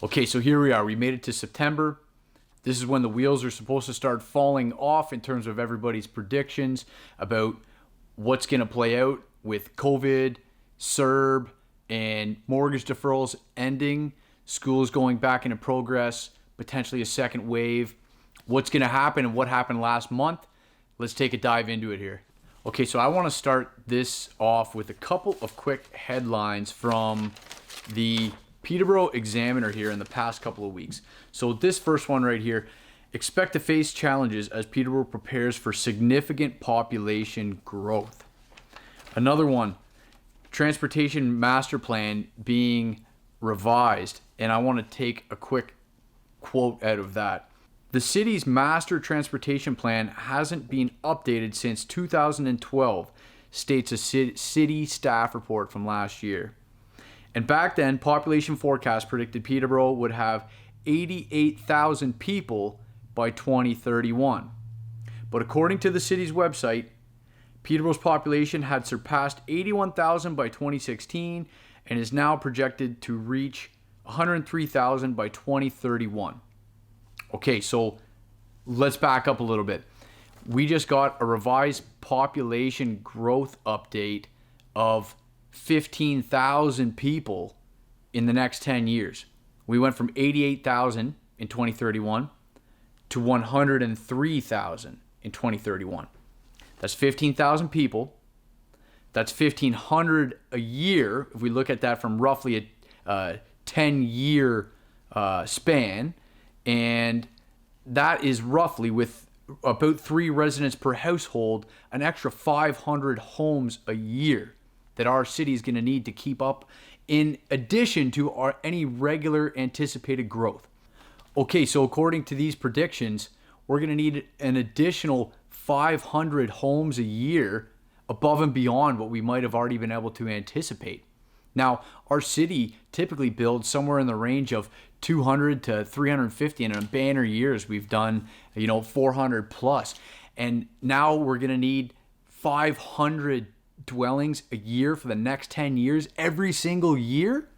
Okay, so here we are. We made it to September. This is when the wheels are supposed to start falling off in terms of everybody's predictions about what's going to play out with COVID, CERB, and mortgage deferrals ending, schools going back into progress, potentially a second wave. What's going to happen and what happened last month? Let's take a dive into it here. Okay, so I want to start this off with a couple of quick headlines from the Peterborough Examiner here in the past couple of weeks. So this first one right here, expect to face challenges as Peterborough prepares for significant population growth. Another one, transportation master plan being revised, and I want to take a quick quote out of that. The city's master transportation plan hasn't been updated since 2012, states a city staff report from last year. And back then, population forecast predicted Peterborough would have 88,000 people by 2031. But according to the city's website, Peterborough's population had surpassed 81,000 by 2016 and is now projected to reach 103,000 by 2031. Okay, so let's back up a little bit. We just got a revised population growth update of 15,000 people in the next 10 years. We went from 88,000 in 2031 to 103,000 in 2031. That's 15,000 people. That's 1,500 a year if we look at that from roughly a 10-year span. And that is roughly, with about 3 residents per household, an extra 500 homes a year that our city is going to need to keep up, in addition to any regular anticipated growth. Okay, so according to these predictions, we're going to need an additional 500 homes a year above and beyond what we might have already been able to anticipate. Now, our city typically builds somewhere in the range of 200 to 350, and in banner years we've done 400 plus, and now we're going to need 500 dwellings a year for the next 10 years, every single year.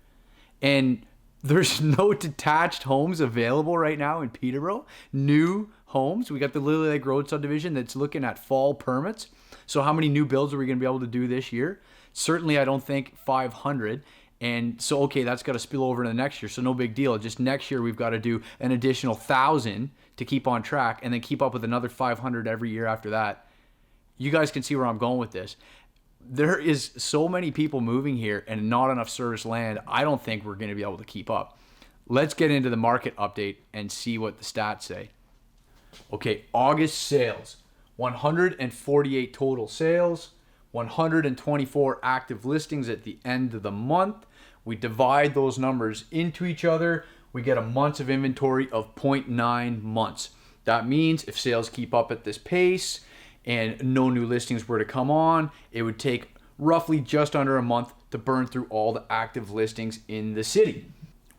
And there's no detached homes available right now in Peterborough. New homes. We got the Lily Lake Road subdivision that's looking at fall permits. So how many new builds are we going to be able to do this year? Certainly, I don't think 500. And so, okay, that's got to spill over into next year. So no big deal. Just next year, we've got to do an additional 1,000 to keep on track, and then keep up with another 500 every year after that. You guys can see where I'm going with this. There is so many people moving here and not enough service land. I don't think we're going to be able to keep up. Let's get into the market update and see what the stats say. Okay, August sales, 148 total sales, 124 active listings at the end of the month. We divide those numbers into each other. We get a months of inventory of 0.9 months. That means if sales keep up at this pace and no new listings were to come on, it would take roughly just under a month to burn through all the active listings in the city.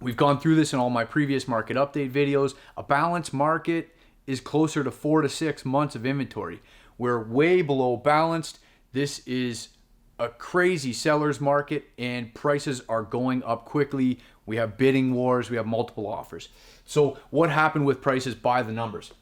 We've gone through this in all my previous market update videos. A balanced market is closer to 4 to 6 months of inventory. We're way below balanced. This is a crazy seller's market, and prices are going up quickly. We have bidding wars. We have multiple offers. So what happened with prices by the numbers?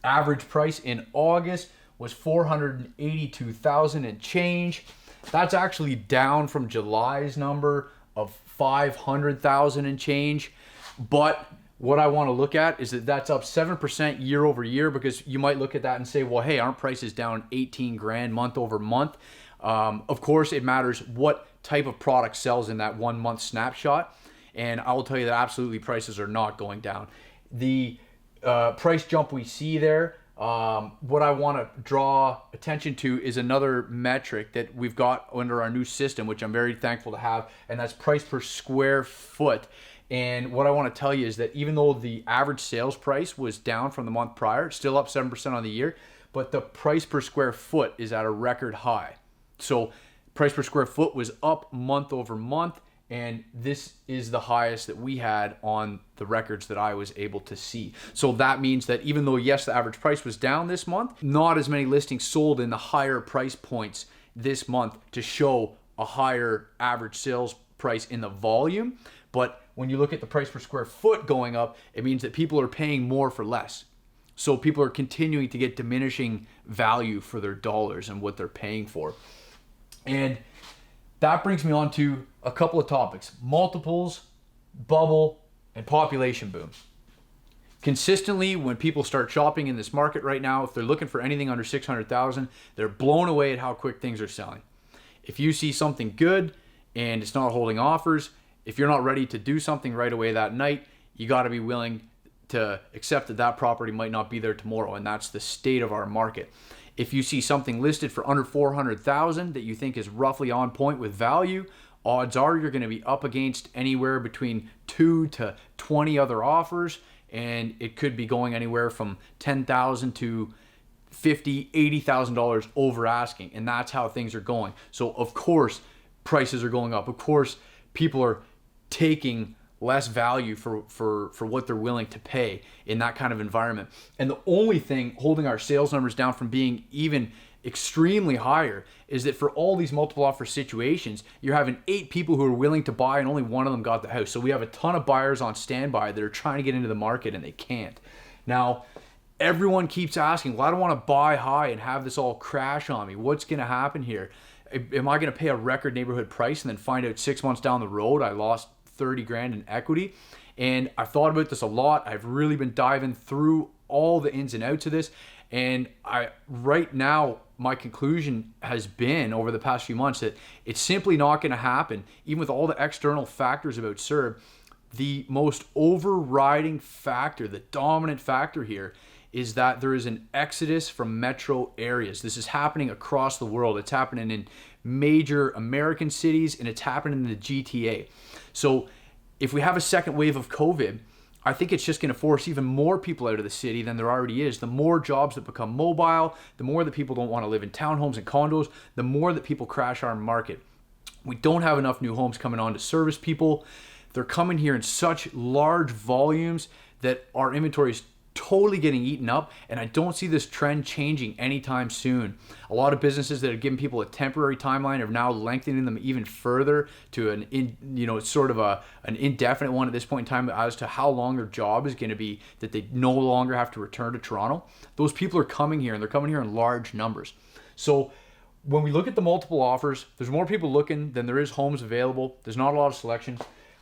Average price in August was $482,000 and change. That's actually down from July's number of $500,000 and change. But what I want to look at is that that's up 7% year over year, because you might look at that and say, well, hey, aren't prices down 18 grand month over month? Of course, it matters what type of product sells in that 1 month snapshot. And I will tell you that absolutely prices are not going down. The price jump we see there, what I want to draw attention to is another metric that we've got under our new system, which I'm very thankful to have, and that's price per square foot. And what I want to tell you is that even though the average sales price was down from the month prior, it's still up 7% on the year, but the price per square foot is at a record high. So price per square foot was up month over month, and this is the highest that we had on the records that I was able to see. So that means that even though, yes, the average price was down this month, not as many listings sold in the higher price points this month to show a higher average sales price in the volume. But when you look at the price per square foot going up, it means that people are paying more for less. So people are continuing to get diminishing value for their dollars and what they're paying for. And that brings me on to a couple of topics: multiples, bubble, and population boom. Consistently, when people start shopping in this market right now, if they're looking for anything under 600,000, they're blown away at how quick things are selling. If you see something good and it's not holding offers, if you're not ready to do something right away that night, you got to be willing to accept that that property might not be there tomorrow, and that's the state of our market. If you see something listed for under 400,000 that you think is roughly on point with value, odds are you're going to be up against anywhere between 2 to 20 other offers, and it could be going anywhere from $10,000 to $50,000, $80,000 over asking, and that's how things are going. So of course prices are going up. Of course people are taking less value for what they're willing to pay in that kind of environment. And the only thing holding our sales numbers down from being even extremely higher is that for all these multiple offer situations, you're having 8 people who are willing to buy and only one of them got the house. So we have a ton of buyers on standby that are trying to get into the market and they can't. Now, everyone keeps asking, well, I don't want to buy high and have this all crash on me. What's going to happen here? Am I going to pay a record neighborhood price and then find out 6 months down the road I lost 30 grand in equity? And I've thought about this a lot. I've really been diving through all the ins and outs of this. And right now, my conclusion has been over the past few months that it's simply not going to happen. Even with all the external factors about CERB, the most overriding factor, the dominant factor here, is that there is an exodus from metro areas. This is happening across the world. It's happening in major American cities and it's happening in the GTA. So if we have a second wave of COVID, I think it's just going to force even more people out of the city than there already is. The more jobs that become mobile, the more that people don't want to live in townhomes and condos, the more that people crash our market. We don't have enough new homes coming on to service people. They're coming here in such large volumes that our inventory is totally getting eaten up, and I don't see this trend changing anytime soon. A lot of businesses that are giving people a temporary timeline are now lengthening them even further to an indefinite one at this point in time as to how long their job is going to be, that they no longer have to return to Toronto. Those people are coming here, and they're coming here in large numbers. So when we look at the multiple offers, there's more people looking than there is homes available. There's not a lot of selection.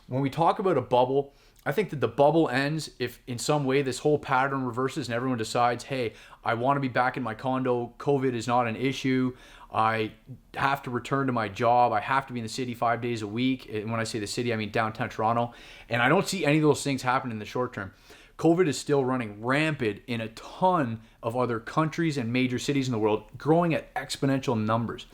When we talk about a bubble, I think that the bubble ends if in some way this whole pattern reverses and everyone decides, hey, I want to be back in my condo. COVID is not an issue. I have to return to my job. I have to be in the city 5 days a week. And when I say the city, I mean downtown Toronto. And I don't see any of those things happen in the short term. COVID is still running rampant in a ton of other countries and major cities in the world, growing at exponential numbers.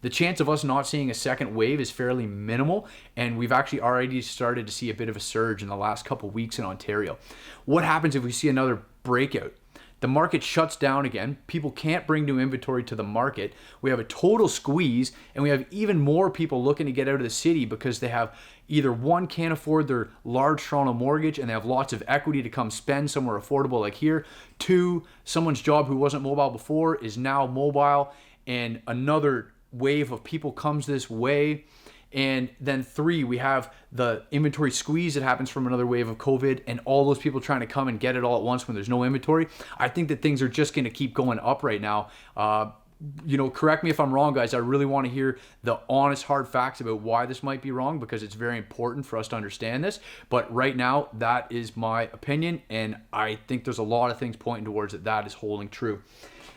The chance of us not seeing a second wave is fairly minimal, and we've actually already started to see a bit of a surge in the last couple weeks in Ontario. What happens if we see another breakout? The market shuts down again. People can't bring new inventory to the market. We have a total squeeze, and we have even more people looking to get out of the city because they have either one, can't afford their large Toronto mortgage and they have lots of equity to come spend somewhere affordable like here. 2, someone's job who wasn't mobile before is now mobile, and another wave of people comes this way. And then 3, we have the inventory squeeze that happens from another wave of COVID, and all those people trying to come and get it all at once when there's no inventory. I think that things are just going to keep going up right now. Correct me if I'm wrong, guys. I really want to hear the honest, hard facts about why this might be wrong, because it's very important for us to understand this. But right now, that is my opinion, and I think there's a lot of things pointing towards that is holding true.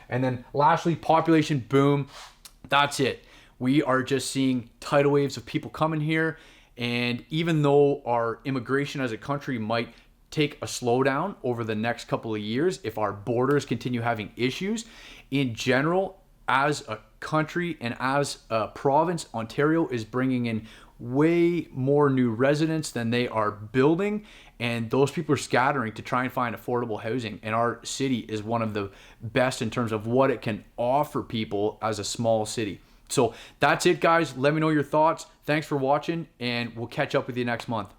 And then lastly, population boom. That's it. We are just seeing tidal waves of people coming here. And even though our immigration as a country might take a slowdown over the next couple of years, if our borders continue having issues, in general, as a country and as a province, Ontario is bringing in way more new residents than they are building, and those people are scattering to try and find affordable housing, and our city is one of the best in terms of what it can offer people as a small city. So that's it, guys. Let me know your thoughts. Thanks for watching, and we'll catch up with you next month.